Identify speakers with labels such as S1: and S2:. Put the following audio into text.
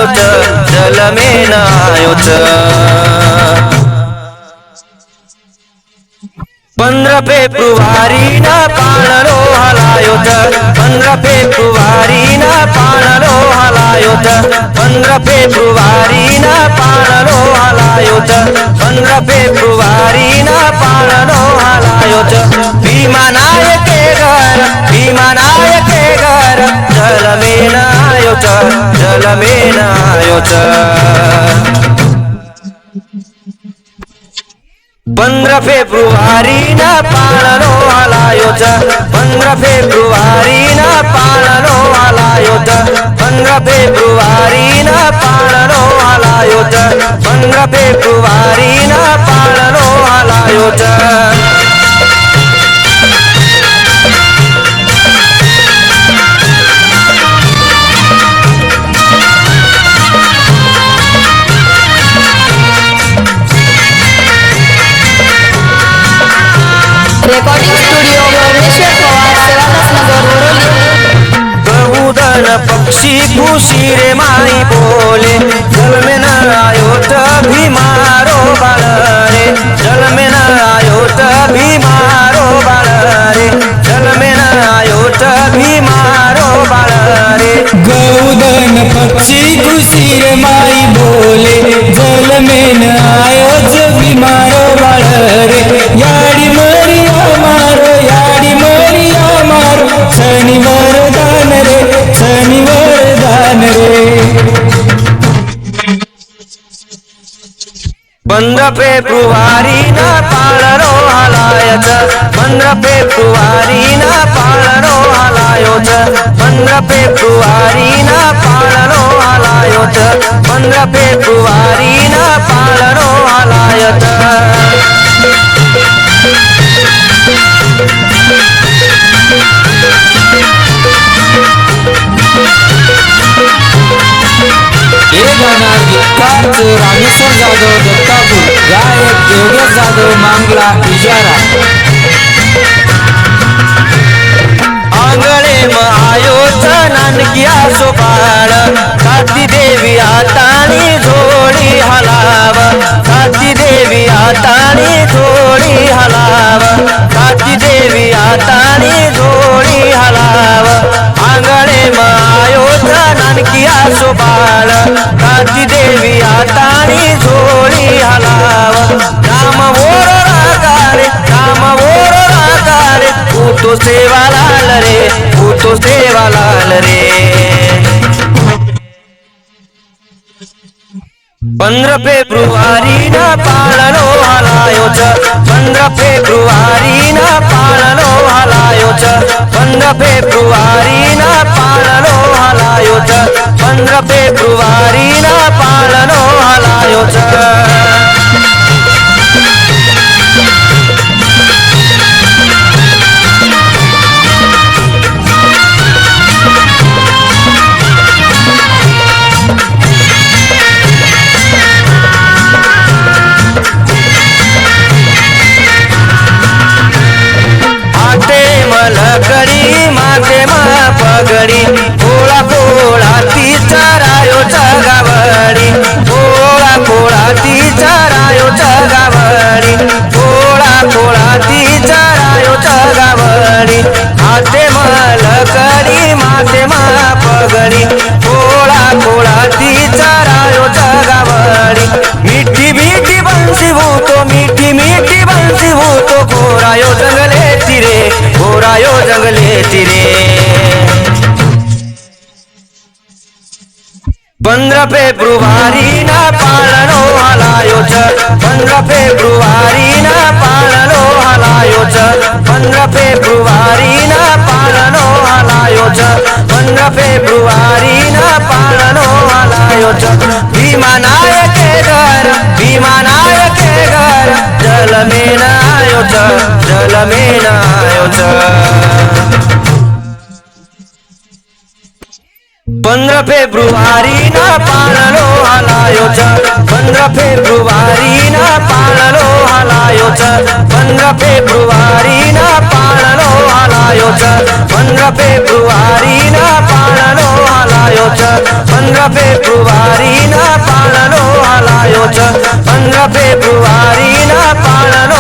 S1: हलायो च जल में नहायो च 15 फेब्रुवारी ना पाळणो हलायो च 15 फेब्रुवारी ना पाळणो हलायो च 15 फेब्रुवारी ना पाळणो हलायो च 15 फेब्रुवारी ना पाळणो हलायो च भीमानायके घर जल में नहायो च जल में नहायो च 15 फेब्रुवारी ना पाळणो हलायो च 15 फेब्रुवारी ना पाळणो हलायो च 15 फेब्रुवारी ना पाळणो हलायो च 15 फेब्रुवारी ना पाळणो हलायो च
S2: रेकॉर्डिंग स्टुडिओ परमेश्वर पवार सेवादास नगर वरोली
S1: बहुधन पक्षी खुशी रे माई बोले जल में नहायो च भीमारो बाळ रे जल में नहायो च भीमारो बाळ रे जल में नहायो च भीमारो बाळ रे
S3: गौदन पक्षी खुशी रे माई बोले जल में नहायो च भीमारो बाळ रे याडी मरिया मारो शनिवार दान रे
S1: 15 फेब्रुवारी ना पाळणो हलायो च 15 फेब्रुवारी ना पाळणो हलायो च 15 फेब्रुवारी ना पाळणो हलायो च 15 फेब्रुवारी ना पाळणो हलायो च
S3: हे गाणं गीतकार रामेश्वर जाधव दत्तापूर गायक योगेश जाधव मांगला इजारा
S1: आंगणे म आयो च नानकिया सोपाळ काती देवी हातानी जोडी हलाव काती देवी हातानी जोडी हलाव काती देवी हातानी जोडी हलाव आंगणे म आयो च नानकिया सोपाळ काती देवी हातानी जोडी हलाव राम ओर रागारे तू तो सेवा लाल रे तू तो सेवा लाल रे 15 फेब्रुवारी ना पाळणो हलायो च 15 फेब्रुवारी ना पाळणो हलायो च 15 फेब्रुवारी ना पाळणो हलायो च 15 फेब्रुवारी ना पाळणो हलायो च लकड़ी माथे मा पगड़ी पोळा पोळा ती चरायो जगावडी पोळा पोळा ती चरायो जगावडी पोळा पोळा ती चरायो जगावडी हाथे मा लकड़ी माथे मा पगड़ी पोळा पोळा ती चरायो जगावडी मीठी मीठी बंसी भूतो मीठी मीठी बंसी भूतो घोरायो जंगले तिरे घोरायो जंगले तिरे 15 फेब्रुवारी ना पाळणो हलायो च 15 फेब्रुवारी ना पाळणो हलायो च 15 फेब्रुवारी ना पाळणो हलायो च 15 फेब्रुवारी ना पाळणो हलायो च भीमानायके घर जल में नहायो च जल में नहायो च 15 फेब्रुवारी ना पाळणो हलायो च 15 फेब्रुवारी ना पाळणो हलायो च 15 फेब्रुवारी ना पाळणो हलायो च 15 फेब्रुवारी ना पाळणो हलायो च 15 ફેબ્રુઆરીના પાળનો હલાયો છે 15 ફેબ્રુઆરીના પાળનો